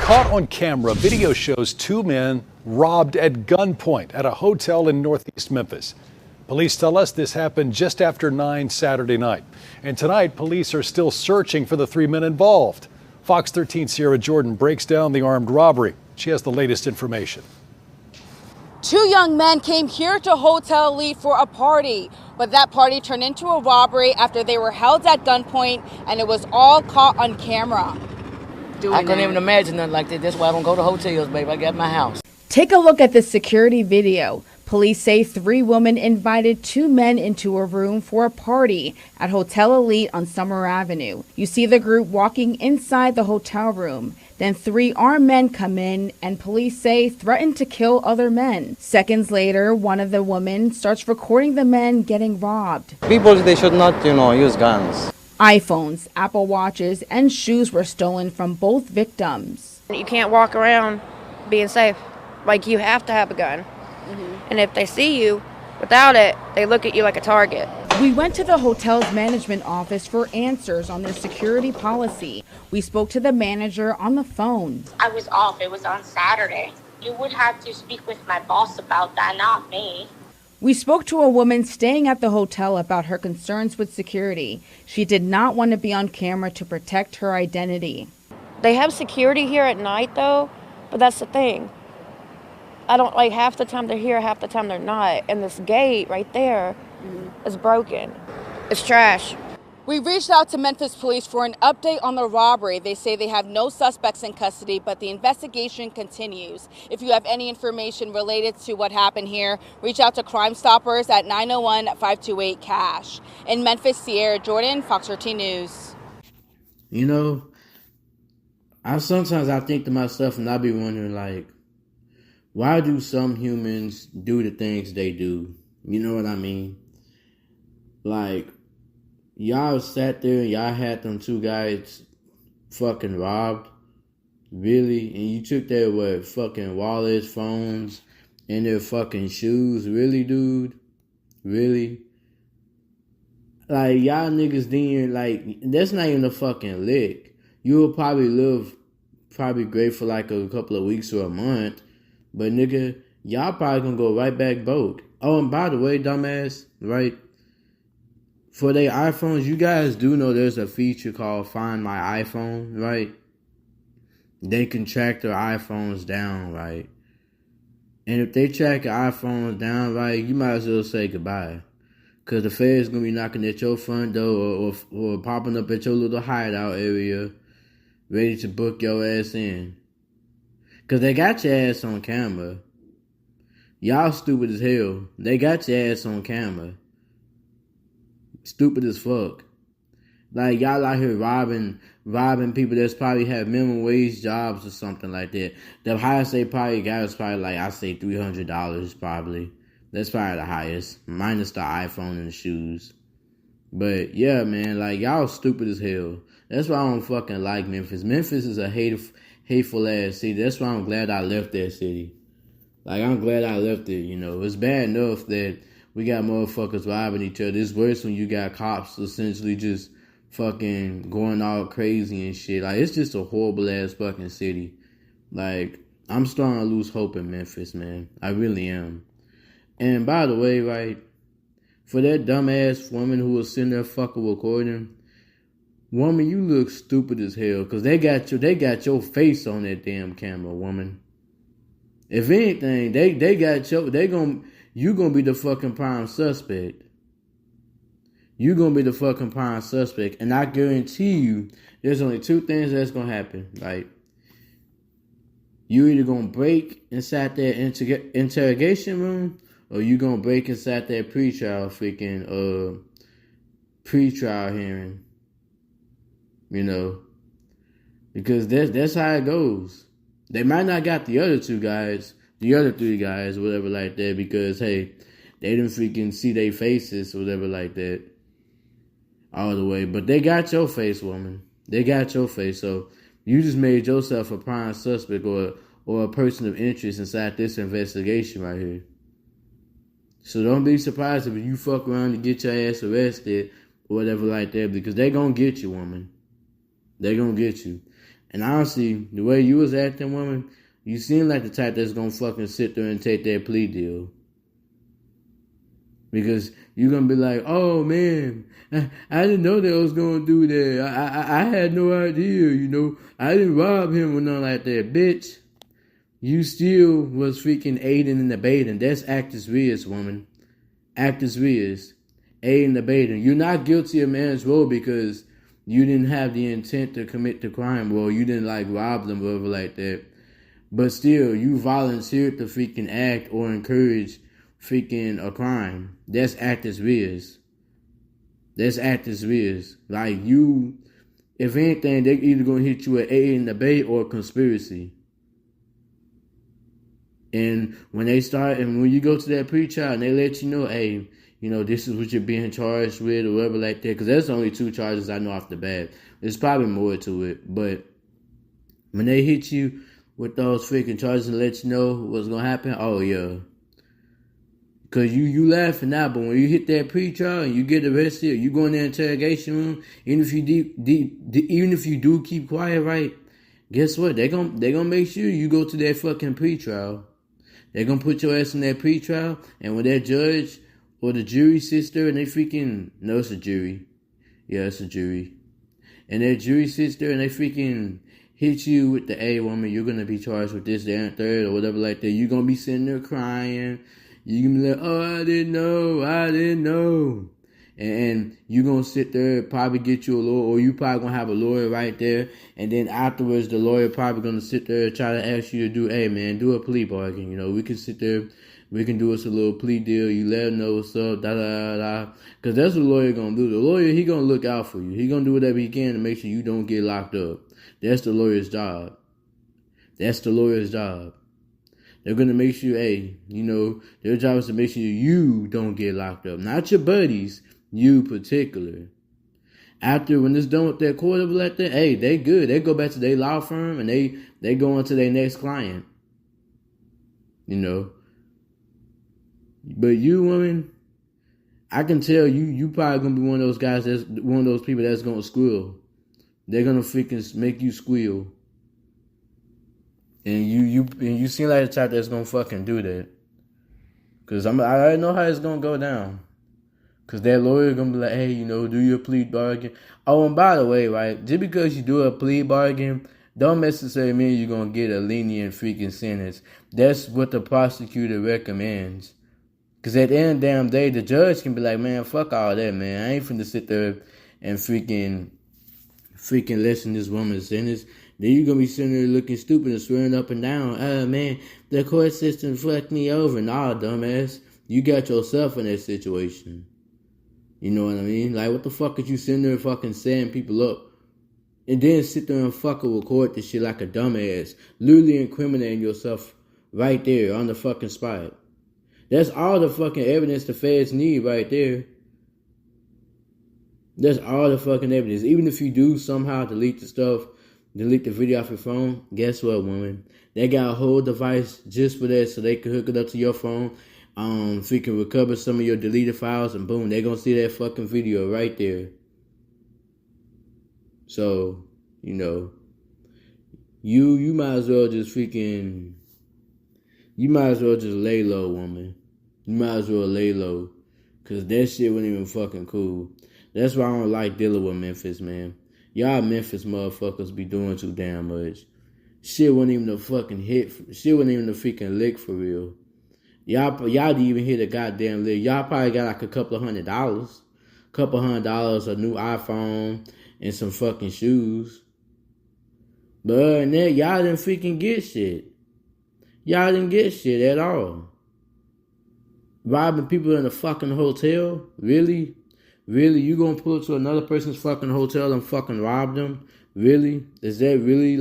Caught on camera, video shows two men robbed at gunpoint at a hotel in northeast Memphis. Police tell us this happened just after 9 Saturday night. And tonight, police are still searching for the three men involved. Fox 13's Sierra Jordan breaks down the armed robbery. She has the latest information. Two young men came here to Hotel Elite for a party, but that party turned into a robbery after they were held at gunpoint, and it was all caught on camera. I couldn't even imagine nothing like that. That's why I don't go to hotels, baby. I got my house. Take a look at the security video. Police say three women invited two men into a room for a party at Hotel Elite on Summer Avenue. You see the group walking inside the hotel room. Then three armed men come in and police say threaten to kill other men. Seconds later, one of the women starts recording the men getting robbed. People, they should not, use guns. iPhones, Apple Watches, and shoes were stolen from both victims. You can't walk around being safe. Like, you have to have a gun. And if they see you without it, they look at you like a target. We went to the hotel's management office for answers on their security policy. We spoke to the manager on the phone. I was off. It was on Saturday. You would have to speak with my boss about that, not me. We spoke to a woman staying at the hotel about her concerns with security. She did not want to be on camera to protect her identity. They have security here at night, though, but that's the thing. I don't, like, half the time they're here, half the time they're not. And this gate right there is broken. It's trash. We reached out to Memphis police for an update on the robbery. They say they have no suspects in custody, but the investigation continues. If you have any information related to what happened here, reach out to Crime Stoppers at 901-528-CASH. In Memphis, Sierra Jordan, Fox 13 News. Sometimes I think to myself and I be wondering, like, why do some humans do the things they do? You know what I mean? Like, y'all sat there and y'all had them two guys fucking robbed. Really? And you took their, fucking wallets, phones, and their fucking shoes. Really, dude? Really? Like, y'all niggas didn't, like, that's not even a fucking lick. You will probably live great for like a couple of weeks or a month. But nigga, y'all probably gonna go right back broke. Oh, and by the way, dumbass, right? For their iPhones, you guys do know there's a feature called Find My iPhone, right? They can track their iPhones down, right? And if they track your iPhones down, right, you might as well say goodbye. Because the Fed's gonna be knocking at your front door or popping up at your little hideout area, ready to book your ass in. Because they got your ass on camera. Y'all stupid as hell. They got your ass on camera. Stupid as fuck. Like, y'all out here robbing people that's probably have minimum wage jobs or something like that. The highest they probably got is probably, like, I say $300 probably. That's probably the highest. Minus the iPhone and the shoes. But, yeah, man, like, y'all stupid as hell. That's why I don't fucking like Memphis. Memphis is a hateful ass city. That's why I'm glad I left that city. Like, I'm glad I left it, It's bad enough that we got motherfuckers robbing each other. It's worse when you got cops essentially just fucking going all crazy and shit. Like, it's just a horrible ass fucking city. Like, I'm starting to lose hope in Memphis, man. I really am. And by the way, right, for that dumbass woman who was sitting there fucking recording, woman, you look stupid as hell because they got your face on that damn camera, woman. If anything, you gonna be the fucking prime suspect. You gonna be the fucking prime suspect, and I guarantee you, there's only two things that's gonna happen. Like, you either gonna break inside that interrogation room, or you gonna break inside that pretrial hearing. Because that's how it goes. They might not got the other three guys, whatever like that, because, hey, they didn't freaking see their faces, whatever like that, all the way. But they got your face, woman. They got your face. So you just made yourself a prime suspect or a person of interest inside this investigation right here. So don't be surprised if you fuck around and get your ass arrested or whatever like that, because they gonna get you, woman. They gonna get you. And honestly, the way you was acting, woman, you seem like the type that's gonna fucking sit there and take that plea deal. Because you're gonna be like, oh man, I didn't know they was gonna do that. I had no idea, you know. I didn't rob him or nothing like that. Bitch, you still was freaking aiding and abetting. That's actus reus, woman. Actus reus. Aiding and abetting. You're not guilty of man's role because you didn't have the intent to commit the crime. Well, you didn't like rob them or whatever like that. But still, you volunteered to freaking act or encourage freaking a crime. That's actus reus. That's actus reus. Like you, if anything, they either gonna hit you with aid and abet or conspiracy. And when when you go to that pre-trial and they let you know, hey, you know, this is what you're being charged with or whatever like that, because there's only 2 charges I know off the bat. There's probably more to it, but when they hit you with those freaking charges and let you know what's gonna happen, oh yeah. Cause you laughing now, but when you hit that pre-trial and you get arrested, you go in the interrogation room, even if you do keep quiet, right? Guess what? They gonna make sure you go to that fucking pre-trial. They're gonna put your ass in that pre-trial, and when that judge or the jury sits there and they freaking, no, it's a jury. Yeah, it's a jury. And that jury sits there and they freaking hit you with the, hey, woman, you're gonna be charged with this, that, and third, or whatever like that. You're gonna be sitting there crying. You're gonna be like, oh, I didn't know. And you're gonna sit there, probably get you a lawyer, or you probably gonna have a lawyer right there. And then afterwards, the lawyer probably gonna sit there and try to ask you to do, hey, man, do a plea bargain. You know, we can sit there, we can do us a little plea deal. You let him know what's up, da. Because that's what the lawyer gonna do. The lawyer, he gonna look out for you. He gonna do whatever he can to make sure you don't get locked up. That's the lawyer's job. That's the lawyer's job. They're going to make sure, hey, you know, their job is to make sure you don't get locked up. Not your buddies, you particular. After, when it's done with their court of like that, hey, they good. They go back to their law firm and they go on to their next client. You know. But you, woman, I can tell you probably going to be one of those guys, that's one of those people that's going to squeal. They're going to freaking make you squeal. And you seem like the type that's gonna fucking do that. Cause I already know how it's gonna go down. Cause that lawyer gonna be like, hey, you know, do your plea bargain. Oh, and by the way, right, just because you do a plea bargain, don't necessarily mean you're gonna get a lenient freaking sentence. That's what the prosecutor recommends. Cause at the end of the damn day, the judge can be like, man, fuck all that, man. I ain't finna sit there and freaking listen to this woman's sentence. Then you're going to be sitting there looking stupid and swearing up and down. Oh, man, the court system fucked me over. Nah, dumbass. You got yourself in that situation. You know what I mean? Like, what the fuck is you sitting there fucking setting people up? And then sit there and fucking record this shit like a dumbass. Literally incriminating yourself right there on the fucking spot. That's all the fucking evidence the feds need right there. That's all the fucking evidence. Even if you do somehow delete the video off your phone, guess what, woman? They got a whole device just for that so they can hook it up to your phone. So you can recover some of your deleted files and boom, they're going to see that fucking video right there. So, you know, you might as well just you might as well just lay low, woman. You might as well lay low. Because that shit wasn't even fucking cool. That's why I don't like dealing with Memphis, man. Y'all Memphis motherfuckers be doing too damn much. Shit wasn't even a fucking hit. Shit wasn't even a freaking lick for real. Y'all didn't even hit a goddamn lick. Y'all probably got like a couple of $100. A new iPhone, and some fucking shoes. But other than that, y'all didn't freaking get shit. Y'all didn't get shit at all. Robbing people in a fucking hotel? Really? Really? You gonna pull up to another person's fucking hotel and fucking rob them? Really? Is that really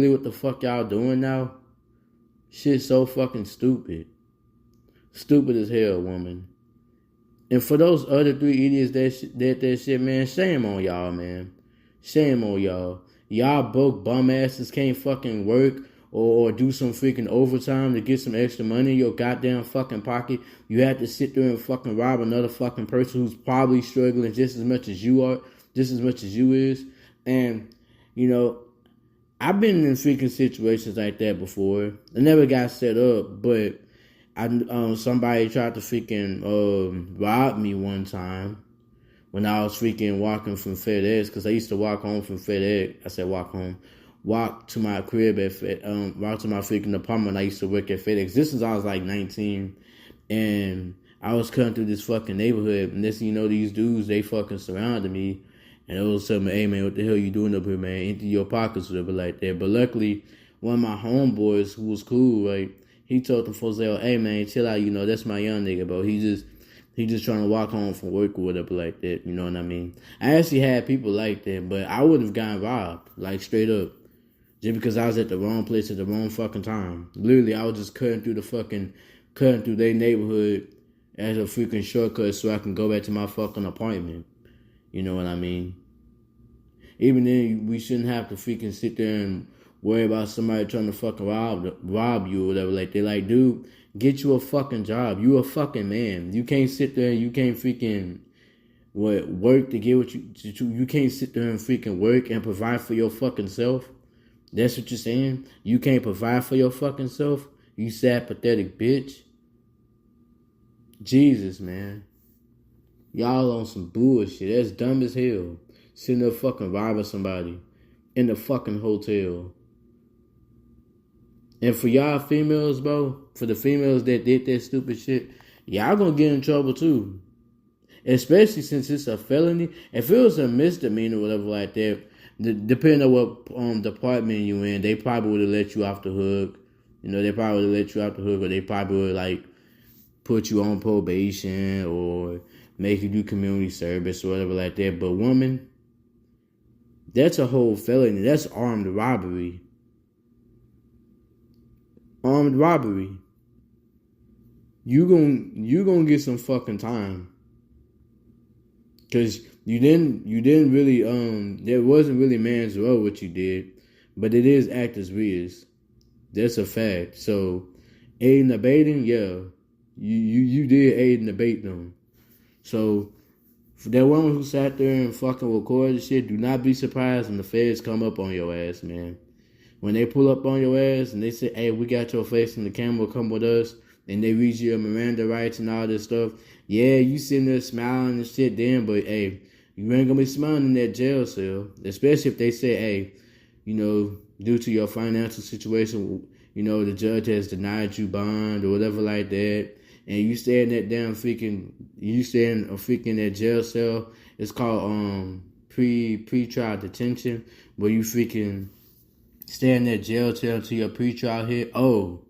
what the fuck y'all doing now? Shit's so fucking stupid. Stupid as hell, woman. And for those other 3 idiots that shit, man, shame on y'all, man. Shame on y'all. Y'all broke bum asses can't fucking work or do some freaking overtime to get some extra money in your goddamn fucking pocket. You have to sit there and fucking rob another fucking person who's probably struggling just as much as you are, just as much as you is. And You know, I've been in freaking situations like that before. I never got set up, but somebody tried to freaking rob me one time when I was freaking walking from FedEx, because I used to walk home from FedEx. I said walk home. Walk to my crib walk to my freaking apartment. I used to work at FedEx. This was I was like 19, and I was coming through this fucking neighborhood, and these dudes, they fucking surrounded me, and it was telling me, hey man, what the hell you doing up here, man? Empty your pockets, whatever like that. But luckily, one of my homeboys who was cool, right, he told them folks, hey man, chill out, that's my young nigga, bro. He just trying to walk home from work or whatever like that, you know what I mean? I actually had people like that, but I would have gotten robbed, like straight up. Just because I was at the wrong place at the wrong fucking time. Literally, I was just cutting through their neighborhood as a freaking shortcut so I can go back to my fucking apartment. You know what I mean? Even then, we shouldn't have to freaking sit there and worry about somebody trying to fucking rob you or whatever. Like, they're like, dude, get you a fucking job. You a fucking man. You can't sit there and you can't freaking work to get what you can't sit there and freaking work and provide for your fucking self. That's what you're saying? You can't provide for your fucking self? You sad, pathetic bitch. Jesus, man. Y'all on some bullshit. That's dumb as hell. Sitting there fucking robbing somebody in the fucking hotel. And for y'all females, bro, for the females that did that stupid shit, y'all gonna get in trouble too. Especially since it's a felony. If it was a misdemeanor or whatever like that, depending on what department you in, they probably would have let you off the hook. They probably would have let you off the hook, or they probably would like put you on probation or make you do community service or whatever like that. But woman, that's a whole felony. That's armed robbery. Armed robbery. You gonna get some fucking time. Cause you didn't really there wasn't really manslaughter what you did, but it is actus reus. That's a fact. So aiding and abetting, yeah, you did aid and abet them. So for that woman who sat there and fucking recorded shit, do not be surprised when the feds come up on your ass, man. When they pull up on your ass and they say, hey, we got your face in the camera, come with us, and they read you your Miranda rights and all this stuff, yeah, you sitting there smiling and shit then, but hey, you ain't gonna be smiling in that jail cell. Especially if they say, hey, due to your financial situation, the judge has denied you bond or whatever like that, and you stay in that that jail cell. It's called pre-trial detention, where you freaking stay in that jail cell till your pre-trial hit. Oh,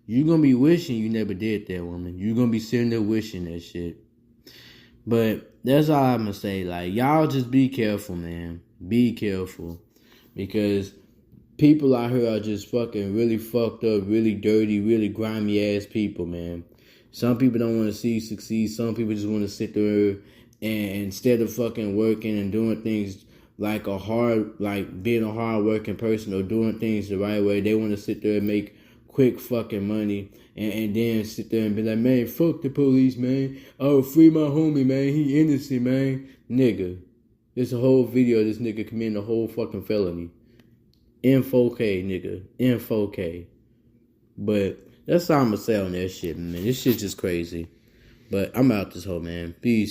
you're gonna be wishing you never did that, woman. You're gonna be sitting there wishing that shit. But that's all I'm gonna say. Like, y'all just be careful, man. Be careful. Because people out here are just fucking really fucked up, really dirty, really grimy ass people, man. Some people don't want to see you succeed. Some people just want to sit there and instead of fucking working and doing things like being a hard working person or doing things the right way, they want to sit there and make quick fucking money and then sit there and be like, man, fuck the police, man. Oh, free my homie, man. He innocent, man. Nigga. There's a whole video of this nigga committing a whole fucking felony. In 4K, nigga. In 4K. But that's all I'm gonna say on that shit, man. This shit's just crazy. But I'm out this hoe, man. Peace.